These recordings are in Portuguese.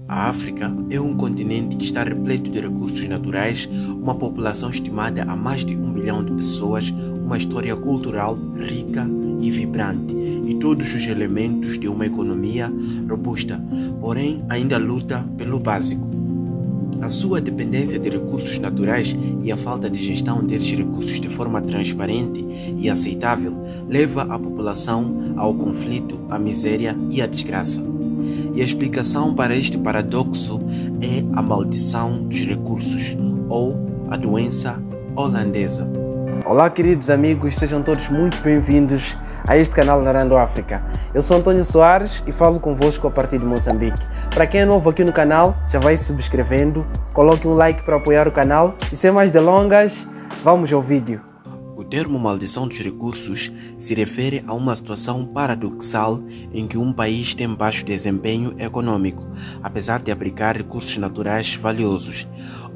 A África é um continente que está repleto de recursos naturais, uma população estimada a mais de 1 bilhão de pessoas, uma história cultural rica e vibrante e todos os elementos de uma economia robusta, porém ainda luta pelo básico. A sua dependência de recursos naturais e a falta de gestão desses recursos de forma transparente e aceitável leva a população ao conflito, à miséria e à desgraça. E a explicação para este paradoxo é a maldição dos recursos, ou a doença holandesa. Olá queridos amigos, sejam todos muito bem-vindos a este canal Narrando África. Eu sou Antônio Soares e falo convosco a partir de Moçambique. Para quem é novo aqui no canal, já vai se subscrevendo, coloque um like para apoiar o canal e sem mais delongas, vamos ao vídeo. O termo maldição dos recursos se refere a uma situação paradoxal em que um país tem baixo desempenho econômico, apesar de abrigar recursos naturais valiosos.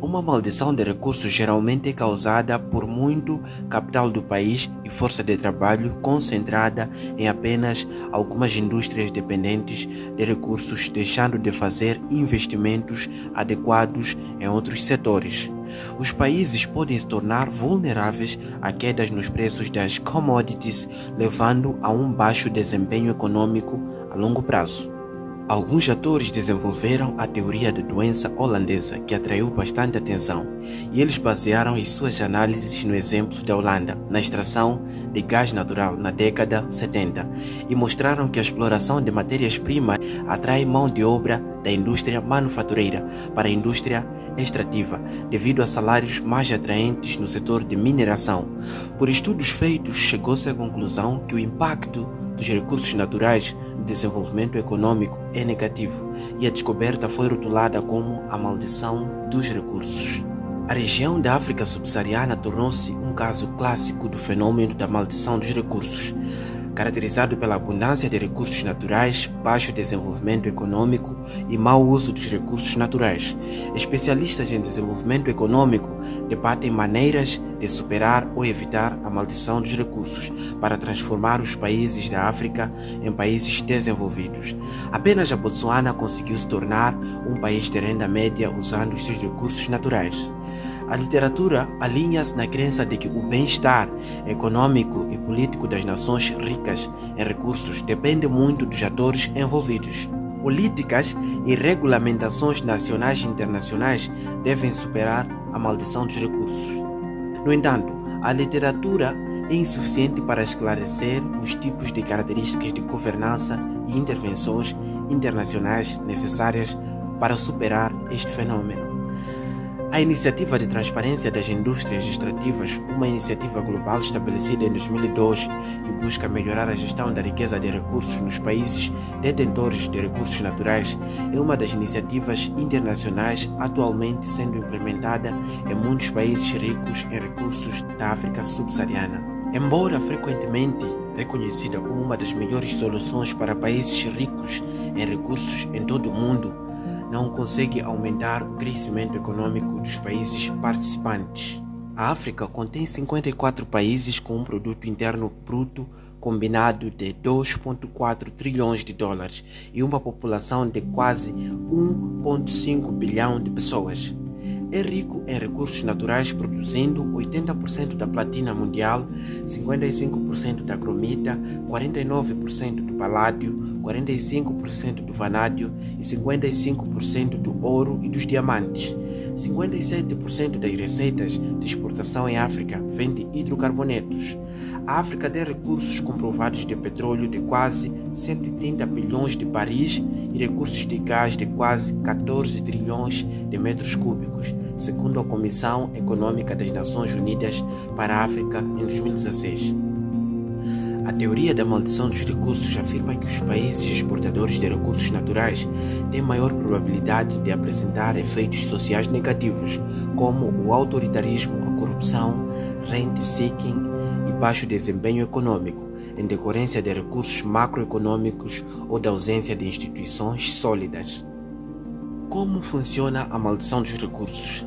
Uma maldição de recursos geralmente é causada por muito capital do país e força de trabalho concentrada em apenas algumas indústrias dependentes de recursos, deixando de fazer investimentos adequados em outros setores. Os países podem se tornar vulneráveis a quedas nos preços das commodities, levando a um baixo desempenho econômico a longo prazo. Alguns atores desenvolveram a teoria da doença holandesa, que atraiu bastante atenção, e eles basearam as suas análises no exemplo da Holanda, na extração de gás natural na década 70, e mostraram que a exploração de matérias-primas atrai mão de obra da indústria manufatureira para a indústria extrativa, devido a salários mais atraentes no setor de mineração. Por estudos feitos, chegou-se à conclusão que o impacto dos recursos naturais no desenvolvimento econômico é negativo, e a descoberta foi rotulada como a maldição dos recursos. A região da África subsaariana tornou-se um caso clássico do fenômeno da maldição dos recursos, caracterizado pela abundância de recursos naturais, baixo desenvolvimento econômico e mau uso dos recursos naturais. Especialistas em desenvolvimento econômico debatem maneiras de superar ou evitar a maldição dos recursos para transformar os países da África em países desenvolvidos. Apenas a Botsuana conseguiu se tornar um país de renda média usando os seus recursos naturais. A literatura alinha-se na crença de que o bem-estar econômico e político das nações ricas em recursos depende muito dos atores envolvidos. Políticas e regulamentações nacionais e internacionais devem superar a maldição dos recursos. No entanto, a literatura é insuficiente para esclarecer os tipos de características de governança e intervenções internacionais necessárias para superar este fenômeno. A Iniciativa de Transparência das Indústrias Extrativas, uma iniciativa global estabelecida em 2002 que busca melhorar a gestão da riqueza de recursos nos países detentores de recursos naturais, é uma das iniciativas internacionais atualmente sendo implementada em muitos países ricos em recursos da África subsaariana. Embora frequentemente reconhecida como uma das melhores soluções para países ricos em recursos em todo o mundo, não consegue aumentar o crescimento econômico dos países participantes. A África contém 54 países com um produto interno bruto combinado de 2,4 trilhões de dólares e uma população de quase 1,5 bilhão de pessoas. É rico em recursos naturais, produzindo 80% da platina mundial, 55% da cromita, 49% do paládio, 45% do vanádio e 55% do ouro e dos diamantes. 57% das receitas de exportação em África vem de hidrocarbonetos. A África tem recursos comprovados de petróleo de quase 130 bilhões de baris e recursos de gás de quase 14 trilhões de metros cúbicos, segundo a Comissão Econômica das Nações Unidas para a África em 2016. A teoria da maldição dos recursos afirma que os países exportadores de recursos naturais têm maior probabilidade de apresentar efeitos sociais negativos, como o autoritarismo, a corrupção, rent-seeking e baixo desempenho econômico, em decorrência de recursos macroeconômicos ou da ausência de instituições sólidas. Como funciona a maldição dos recursos?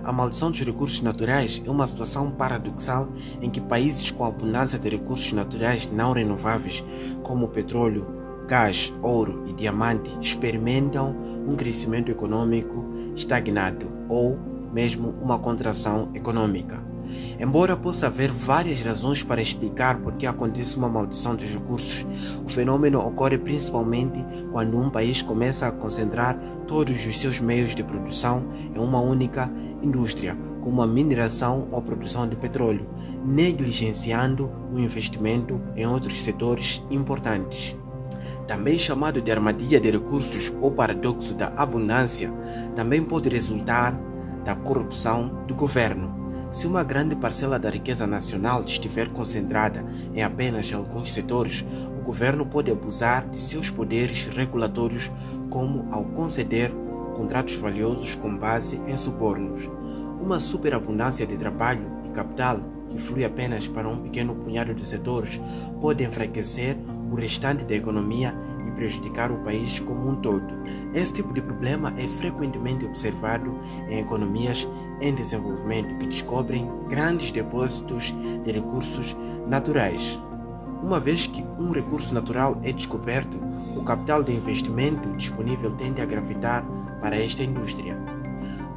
A maldição dos recursos naturais é uma situação paradoxal em que países com abundância de recursos naturais não renováveis, como o petróleo, gás, ouro e diamante experimentam um crescimento econômico estagnado ou mesmo uma contração econômica. Embora possa haver várias razões para explicar por que acontece uma maldição dos recursos, o fenômeno ocorre principalmente quando um país começa a concentrar todos os seus meios de produção em uma única indústria, como a mineração ou a produção de petróleo, negligenciando o investimento em outros setores importantes. Também chamado de armadilha de recursos ou paradoxo da abundância, também pode resultar da corrupção do governo. Se uma grande parcela da riqueza nacional estiver concentrada em apenas alguns setores, o governo pode abusar de seus poderes regulatórios, como ao conceder contratos valiosos com base em subornos. Uma superabundância de trabalho e capital que flui apenas para um pequeno punhado de setores pode enfraquecer o restante da economia e prejudicar o país como um todo. Esse tipo de problema é frequentemente observado em economias em desenvolvimento que descobrem grandes depósitos de recursos naturais. Uma vez que um recurso natural é descoberto, o capital de investimento disponível tende a gravitar para esta indústria.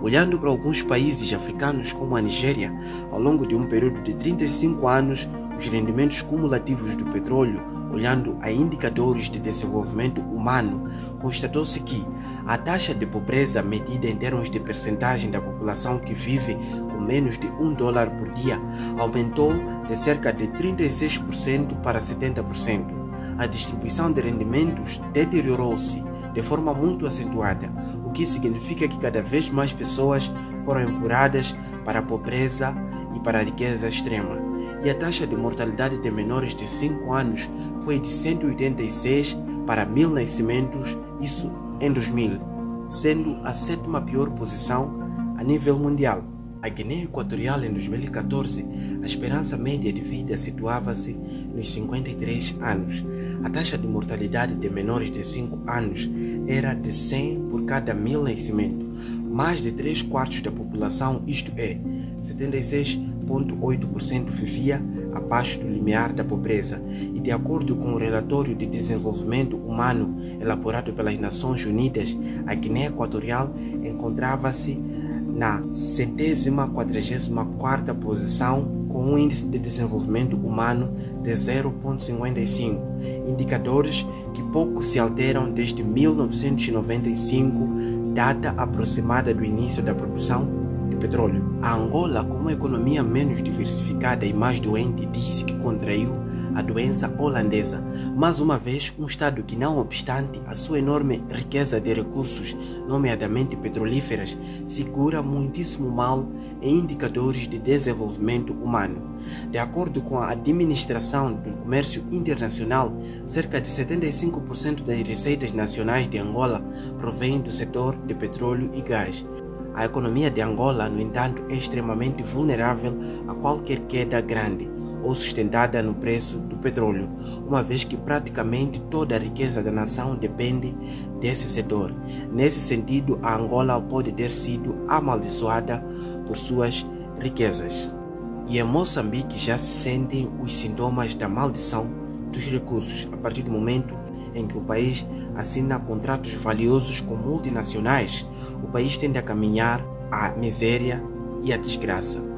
Olhando para alguns países africanos como a Nigéria, ao longo de um período de 35 anos, os rendimentos cumulativos do petróleo, olhando a indicadores de desenvolvimento humano, constatou-se que a taxa de pobreza medida em termos de percentagem da população que vive com menos de $1 por dia aumentou de cerca de 36% para 70%. A distribuição de rendimentos deteriorou-se de forma muito acentuada, o que significa que cada vez mais pessoas foram empurradas para a pobreza e para a riqueza extrema. E a taxa de mortalidade de menores de 5 anos foi de 186 para 1000 nascimentos, isso em 2000, sendo a 7ª pior posição a nível mundial. A Guiné Equatorial em 2014, a esperança média de vida situava-se nos 53 anos. A taxa de mortalidade de menores de 5 anos era de 100 por cada 1000 nascimentos. Mais de 3/4 da população, isto é, 76,8% vivia abaixo do limiar da pobreza, e de acordo com o relatório de desenvolvimento humano elaborado pelas Nações Unidas, a Guiné Equatorial encontrava-se na 144ª posição, com um índice de desenvolvimento humano de 0,55, indicadores que pouco se alteram desde 1995, data aproximada do início da produção de petróleo. A Angola, com uma economia menos diversificada e mais doente, disse que contraiu a doença holandesa, mais uma vez um estado que, não obstante a sua enorme riqueza de recursos, nomeadamente petrolíferas, figura muitíssimo mal em indicadores de desenvolvimento humano. De acordo com a Administração do Comércio Internacional, cerca de 75% das receitas nacionais de Angola provém do setor de petróleo e gás. A economia de Angola, no entanto, é extremamente vulnerável a qualquer queda grande ou sustentada no preço do petróleo, uma vez que praticamente toda a riqueza da nação depende desse setor. Nesse sentido, a Angola pode ter sido amaldiçoada por suas riquezas. E em Moçambique já se sentem os sintomas da maldição dos recursos, a partir do momento em que o país assina contratos valiosos com multinacionais. O país tende a caminhar à miséria e à desgraça.